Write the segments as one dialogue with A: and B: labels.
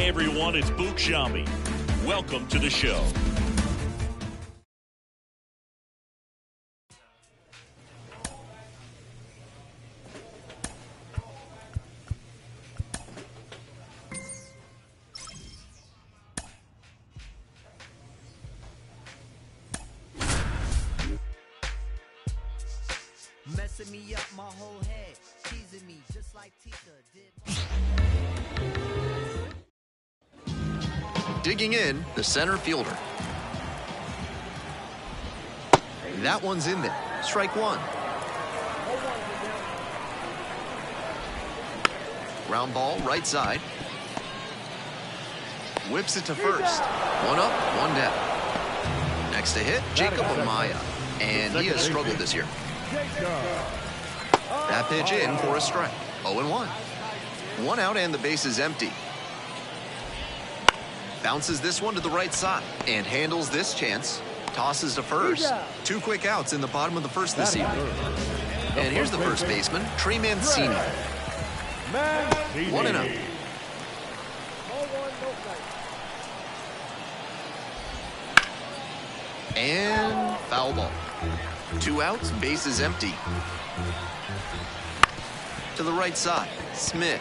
A: Hey everyone, it's Book Shambi. Welcome to the show.
B: Messing me up my whole head, teasing me just like Tisha did.
C: Digging in, the center fielder. That one's in there. Strike one. Ground ball, right side. Whips it to first. One up, one down. Next to hit, Jacob Amaya. And he has struggled this year. That pitch in for a strike. 0-1. One out and the base is empty. Bounces this one to the right side and handles this chance. Tosses to first. Two quick outs in the bottom of the first this evening. And here's the first baseman, Trey Mancini. 1-0. And foul ball. Two outs, base is empty. To the right side, Smith.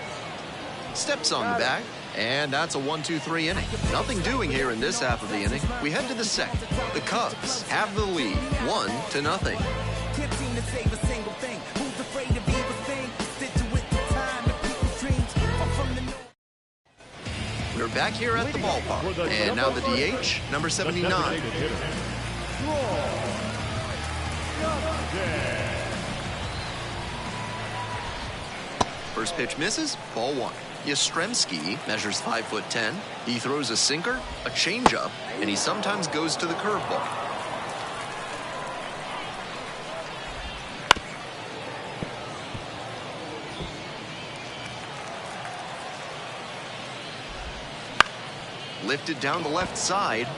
C: Steps on the bag, and that's a 1-2-3 inning. Nothing doing here in this half of the inning. We head to the second. The Cubs have the lead, 1-0.
B: Can't seem to save a single thing. Who's afraid to be the thing? Sit with the time and people's dreams are from the north.
C: We're back here at the ballpark, and now the DH, number 79. First pitch misses, ball one. Yastrzemski measures 5'10". He throws a sinker, a changeup, and he sometimes goes to the curveball. Lifted down the left side.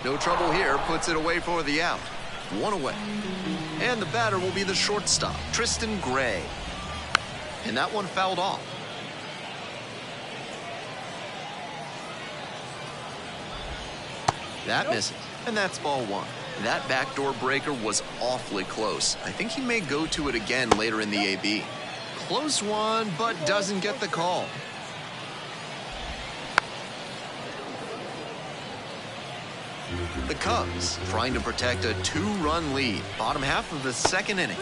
C: No trouble here, puts it away for the out. One away. And the batter will be the shortstop, Tristan Gray. And that one fouled off. That misses, and that's ball one. That backdoor breaker was awfully close. I think he may go to it again later in the AB. Close one, but doesn't get the call. The Cubs trying to protect a two-run lead. Bottom half of the second inning.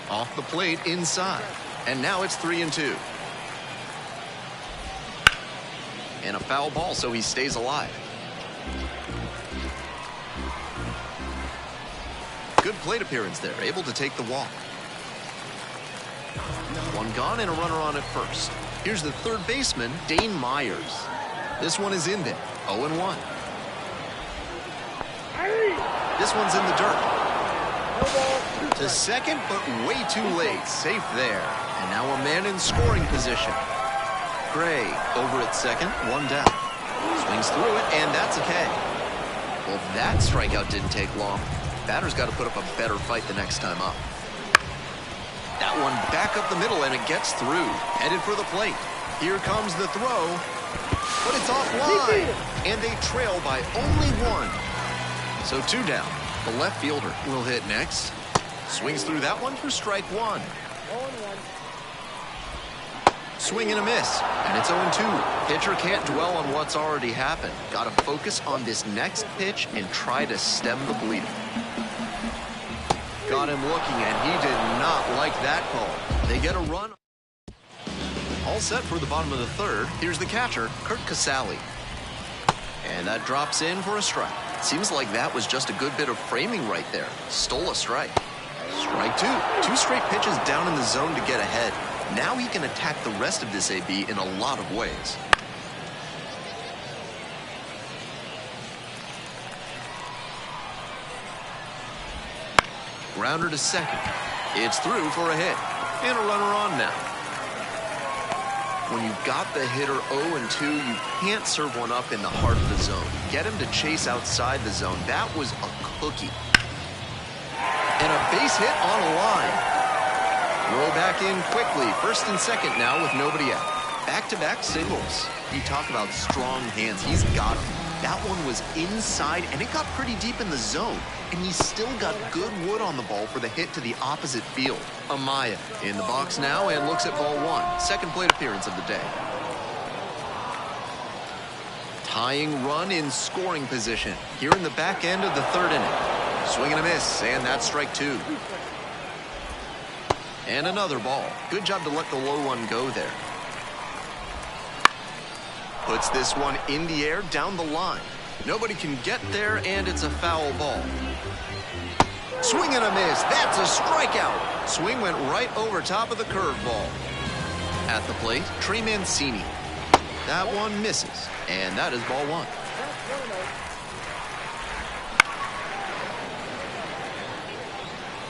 C: Off the plate inside. And now it's 3-2. And a foul ball, so he stays alive. Good plate appearance there, able to take the walk. One gone and a runner on at first. Here's the third baseman, Dane Myers. This one is in there, 0-1. This one's in the dirt. To second, but way too late. Safe there. And now a man in scoring position. Gray over at second, one down. Swings through it, and that's a K. Well, that strikeout didn't take long. Batter's got to put up a better fight the next time up. That one back up the middle, and it gets through. Headed for the plate. Here comes the throw. But it's offline. And they trail by only one. So two down. The left fielder will hit next. Swings through that one for strike one. Swing and a miss, and it's 0-2. Pitcher can't dwell on what's already happened. Got to focus on this next pitch and try to stem the bleeding. Got him looking, and he did not like that call. They get a run. All set for the bottom of the third. Here's the catcher, Kurt Casale. And that drops in for a strike. Seems like that was just a good bit of framing right there. Stole a strike. Strike two. Two straight pitches down in the zone to get ahead. Now he can attack the rest of this AB in a lot of ways. Grounder to second. It's through for a hit. And a runner on now. When you've got the hitter 0-2, you can't serve one up in the heart of the zone. Get him to chase outside the zone. That was a cookie. And a base hit on a line. Roll back in quickly. First and second now with nobody out. Back-to-back singles. You talk about strong hands. He's got them. That one was inside, and it got pretty deep in the zone. And he still got good wood on the ball for the hit to the opposite field. Amaya in the box now and looks at ball one. Second plate appearance of the day. Tying run in scoring position here in the back end of the third inning. Swing and a miss, and that's strike two. And another ball. Good job to let the low one go there. Puts this one in the air down the line. Nobody can get there, and it's a foul ball. Swing and a miss. That's a strikeout. Swing went right over top of the curveball. At the plate, Trey Mancini. That one misses, and that is ball one.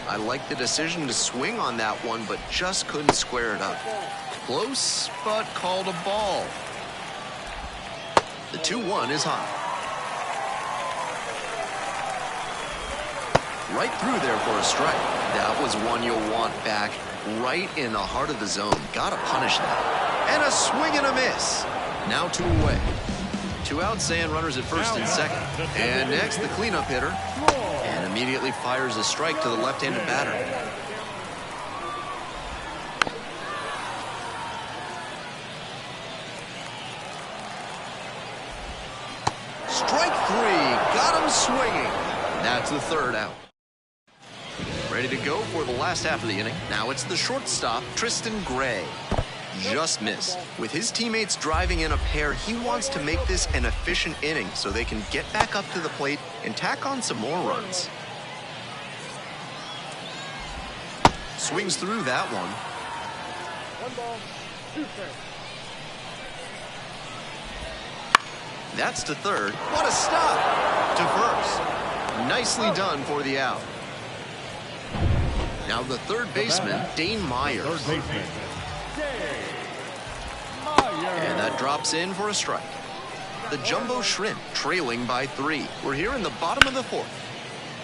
C: I like the decision to swing on that one, but just couldn't square it up. Close, but called a ball. The 2-1 is high. Right through there for a strike. That was one you'll want back. Right in the heart of the zone. Gotta punish that. And a swing and a miss. Now 2 away. 2 outs and runners at first and second. And next, the cleanup hitter. And immediately fires a strike to the left-handed batter. Strike 3. Got him swinging. That's the third out. Ready to go for the last half of the inning. Now it's the shortstop, Tristan Gray. Just missed. With his teammates driving in a pair, he wants to make this an efficient inning so they can get back up to the plate and tack on some more runs. Swings through that one.
D: 1 ball, 2 strikes.
C: That's to third. What a stop! To first. Nicely done for the out. Now the third baseman, Dane Myers. And that drops in for a strike. The Jumbo Shrimp trailing by 3. We're here in the bottom of the fourth.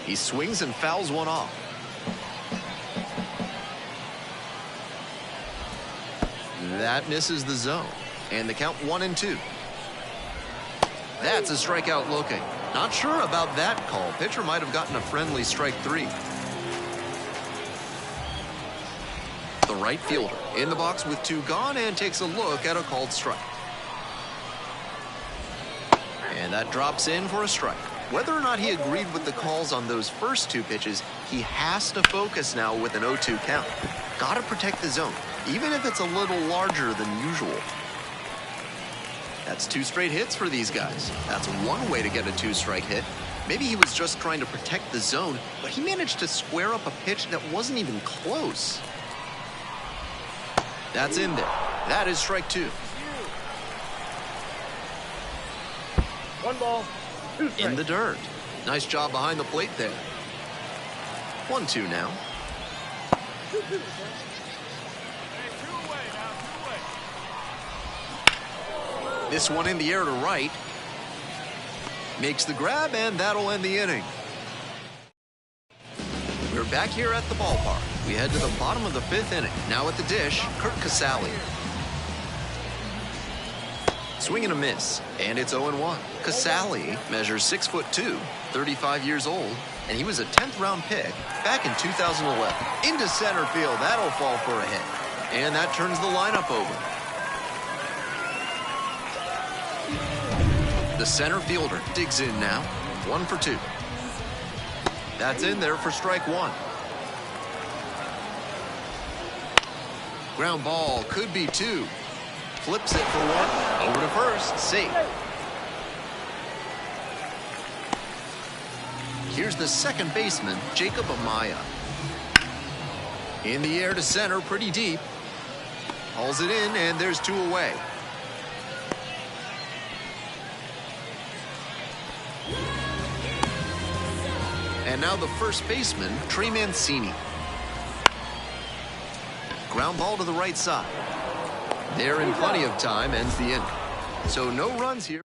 C: He swings and fouls one off. That misses the zone. And the count 1-2. That's a strikeout looking. Not sure about that call. Pitcher might have gotten a friendly strike 3. The right fielder in the box with 2 gone and takes a look at a called strike. And that drops in for a strike. Whether or not he agreed with the calls on those first 2 pitches, he has to focus now with an 0-2 count. Gotta protect the zone, even if it's a little larger than usual. That's 2 straight hits for these guys. That's one way to get a 2-strike hit. Maybe he was just trying to protect the zone, but he managed to square up a pitch that wasn't even close. That's in there. That is strike 2.
D: 1 ball, 2 strikes.
C: In the dirt. Nice job behind the plate there. 1-2 now. This one in the air to right. Makes the grab, and that'll end the inning. We're back here at the ballpark. We head to the bottom of the 5th inning. Now at the dish, Curt Casali. Swing and a miss, and it's 0-1. Casali measures 6'2", 35 years old, and he was a 10th-round pick back in 2011. Into center field, that'll fall for a hit, and that turns the lineup over. The center fielder digs in now, 1 for 2. That's in there for strike 1. Ground ball could be 2. Flips it for 1. Over to first. Safe. Here's the second baseman, Jacob Amaya. In the air to center, pretty deep. Hauls it in, and there's 2 away. And now the first baseman, Trey Mancini. Ground ball to the right side. There in plenty of time, ends the inning. So no runs here.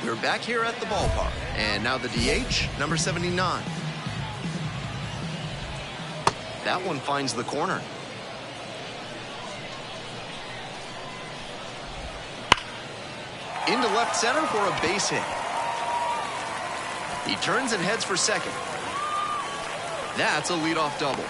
C: We're back here at the ballpark. And now the DH, number 79. That one finds the corner. Into left center for a base hit. He turns and heads for second. That's a leadoff double.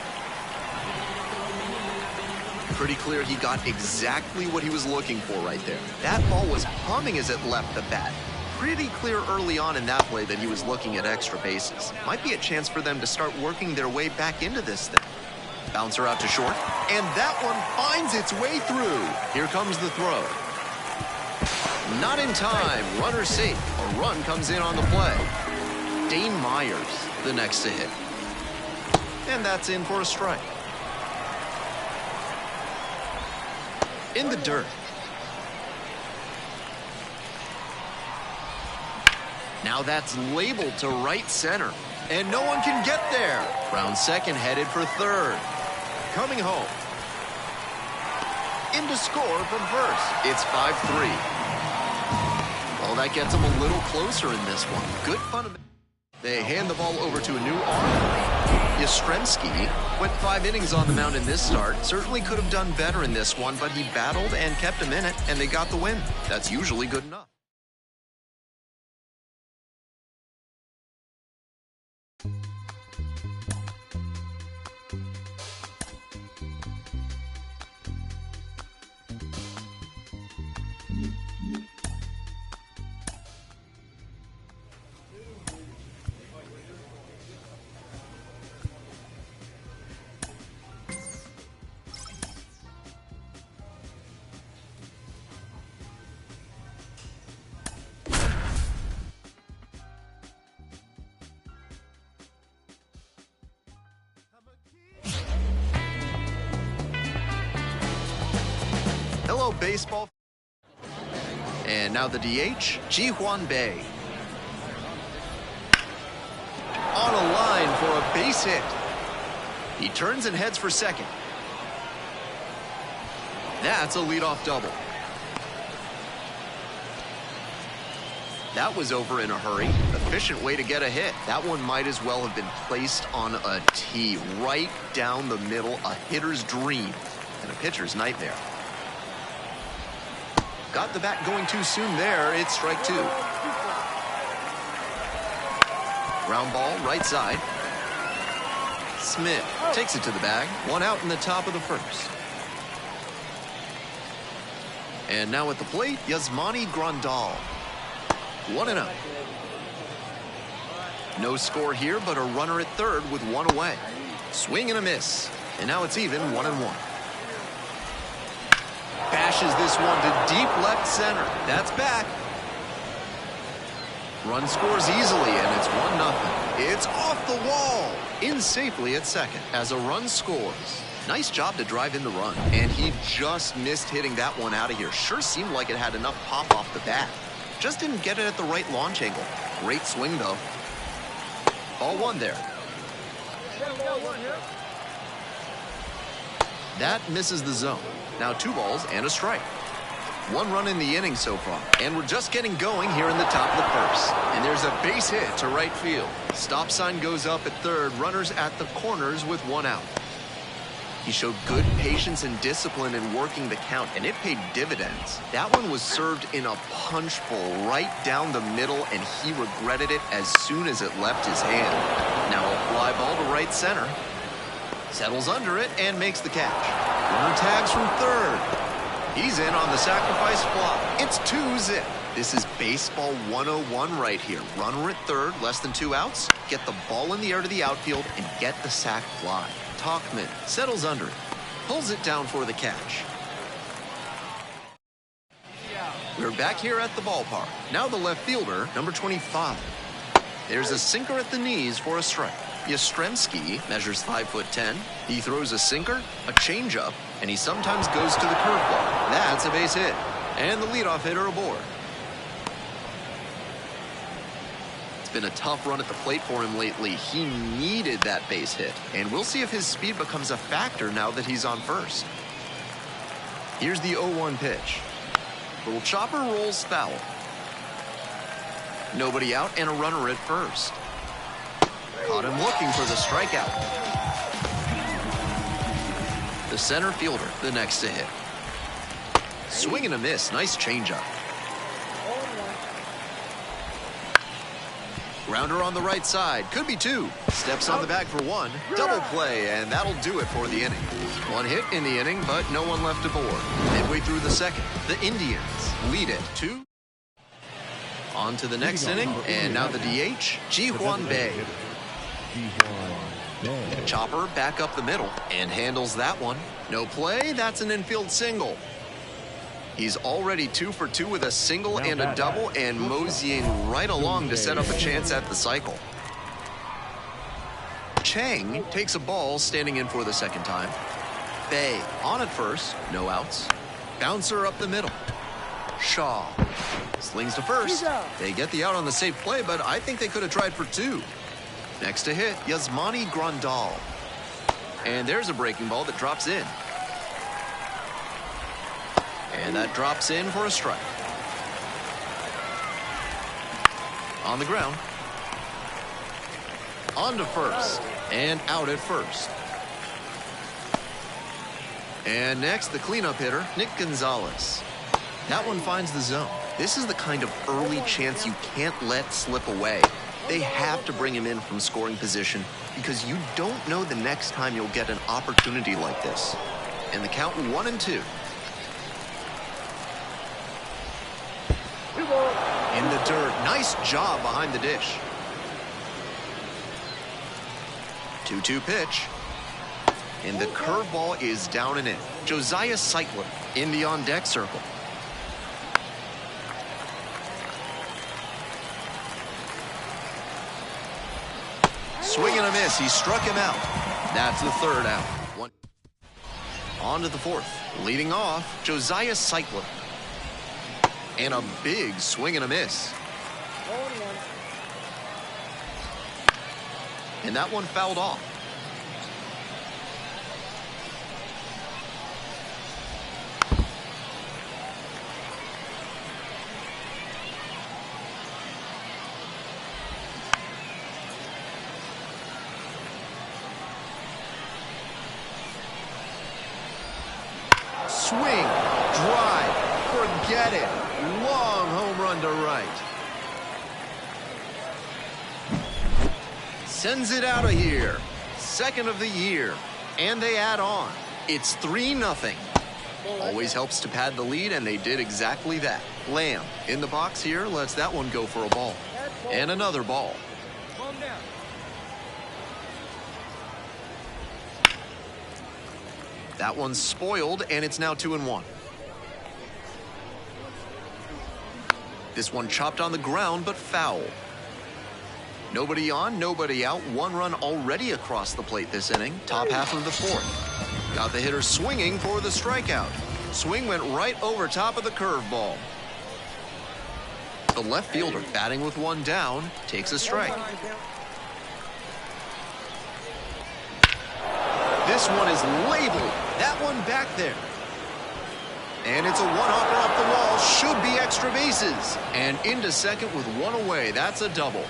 C: Pretty clear he got exactly what he was looking for right there. That ball was humming as it left the bat. Pretty clear early on in that play that he was looking at extra bases. Might be a chance for them to start working their way back into this thing. Bouncer out to short, and that one finds its way through. Here comes the throw. Not in time. Runner safe. A run comes in on the play. Dane Myers, the next to hit. And that's in for a strike. In the dirt. Now that's labeled to right center. And no one can get there. Round second headed for third. Coming home. In to score from first. It's 5-3. Well, that gets him a little closer in this one. Good fundamental. They hand the ball over to a new arm. Yastrzemski went 5 innings on the mound in this start. Certainly could have done better in this one, but he battled and kept him in it, and they got the win. That's usually good enough. Hello, baseball. And now the DH, Ji-hwan Bae. On a line for a base hit. He turns and heads for second. That's a leadoff double. That was over in a hurry. Efficient way to get a hit. That one might as well have been placed on a tee right down the middle. A hitter's dream and a pitcher's nightmare. Got the bat going too soon there. It's strike two. Ground ball, right side. Smith takes it to the bag. One out in the top of the first. And now at the plate, Yasmani Grandal. 1-0. No score here, but a runner at third with one away. Swing and a miss. And now it's even 1-1. Bashes this one to deep left center. That's back. Run scores easily, and it's 1-0. It's off the wall. In safely at second as a run scores. Nice job to drive in the run, and he just missed hitting that one out of here. Sure seemed like it had enough pop off the bat. Just didn't get it at the right launch angle. Great swing, though. Ball one there. That misses the zone. Now 2 balls and a strike. 1 run in the inning so far. And we're just getting going here in the top of the first. And there's a base hit to right field. Stop sign goes up at third. Runners at the corners with 1 out. He showed good patience and discipline in working the count, and it paid dividends. That one was served in a punch bowl right down the middle, and he regretted it as soon as it left his hand. Now a fly ball to right center. Settles under it and makes the catch. Runner tags from third. He's in on the sacrifice fly. It's 2-zip. This is baseball 101 right here. Runner at third, less than 2 outs. Get the ball in the air to the outfield and get the sac fly. Talkman settles under it. Pulls it down for the catch. We're back here at the ballpark. Now the left fielder, number 25. There's a sinker at the knees for a strike. Yastrzemski measures 5'10". He throws a sinker, a changeup, and he sometimes goes to the curveball. That's a base hit. And the leadoff hitter aboard. It's been a tough run at the plate for him lately. He needed that base hit. And we'll see if his speed becomes a factor now that he's on first. Here's the 0-1 pitch. Little chopper rolls foul. Nobody out and a runner at first. Caught him looking for the strikeout. The center fielder, the next to hit. Swing and a miss. Nice changeup. Grounder on the right side. Could be two. Steps on the bag for one. Double play, and that'll do it for the inning. One hit in the inning, but no one left aboard. Midway through the second, the Indians lead it 2. On to the next inning, and now the DH, Ji-hwan Bae. Chopper back up the middle and handles that one. No play, that's an infield single. He's already 2 for 2 with a single and a double, and moseying right along to set up a chance at the cycle. Chang takes a ball standing in for the second time. Bae on at first, no outs. Bouncer up the middle. Shaw slings to first. They get the out on the safe play, but I think they could have tried for 2. Next to hit, Yasmani Grandal. And there's a breaking ball that drops in. And that drops in for a strike. On the ground. On to first. And out at first. And next, the cleanup hitter, Nick Gonzalez. That one finds the zone. This is the kind of early chance you can't let slip away. They have to bring him in from scoring position because you don't know the next time you'll get an opportunity like this. And the count 1-2. In the dirt. Nice job behind the dish. 2-2 pitch. And the curveball is down and in. Josiah Seitler in the on-deck circle. Swing and a miss. He struck him out. That's the third out. On to the fourth. Leading off, Josiah Seitler. And a big swing and a miss. And that one fouled off. Swing, drive, forget it. Long home run to right. Sends it out of here. Second of the year. And they add on. It's 3-0. Always helps to pad the lead, and they did exactly that. Lamb in the box here lets that one go for a ball. And another ball. That one's spoiled, and it's now 2-1. This one chopped on the ground, but foul. Nobody on, nobody out. 1 run already across the plate this inning. Top half of the fourth. Got the hitter swinging for the strikeout. Swing went right over top of the curveball. The left fielder, batting with 1 down, takes a strike. This one is labeled. That one back there. And it's a one-hopper off the wall. Should be extra bases. And into second with 1 away. That's a double.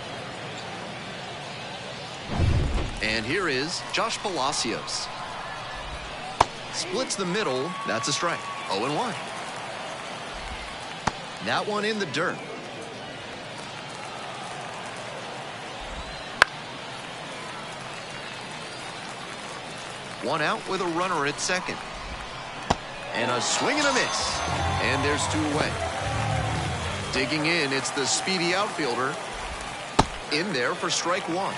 C: And here is Josh Palacios. Splits the middle. That's a strike. 0-1. That one in the dirt. One out with a runner at second. And a swing and a miss. And there's 2 away. Digging in, it's the speedy outfielder. In there for strike 1.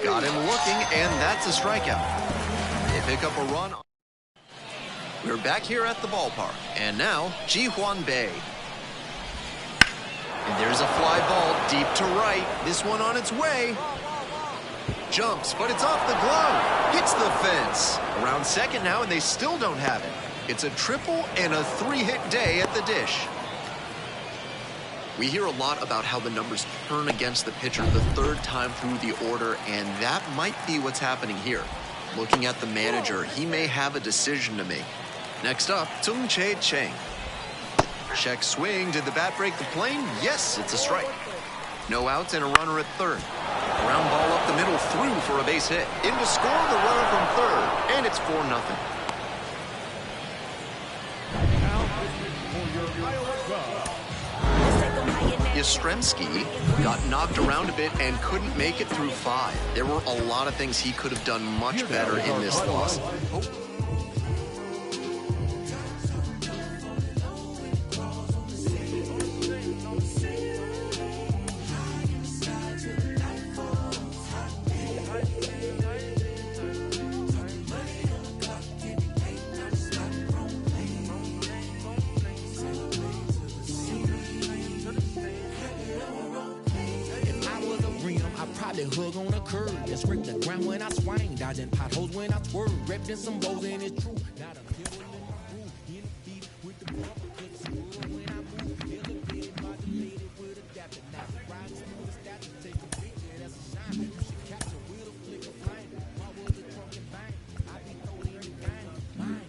C: Got him looking, and that's a strikeout. They pick up a run. We're back here at the ballpark, and now Ji-hwan Bae. And there's a fly ball deep to right. This one on its way. Jumps, but it's off the glove. Hits the fence. Around second now, and they still don't have it. It's a triple and a 3-hit day at the dish. We hear a lot about how the numbers turn against the pitcher the 3rd time through the order, and that might be what's happening here. Looking at the manager, he may have a decision to make. Next up, Tung-Chae Chang. Check swing. Did the bat break the plane? Yes, it's a strike. No outs and a runner at third. Ground ball up up the middle through for a base hit. In to score the runner from third, and it's 4-0. Yastrzemski got knocked around a bit and couldn't make it through 5. There were a lot of things he could have done much better in this loss.
E: Hug on a curve and scrape the ground when I swing, dodging potholes when I swerve, repping some bowls and it's true. Not a pebble in my groove, in the feet with the bumper, cause it's cool when I move. Feel a bit modulated with adapting, now riding through the statue, take a picture, that's a shine. You should capture with a flick of flame. Why was it drunken bang? I be throwing in the game, mine.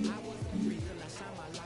E: I was free till I shine my light.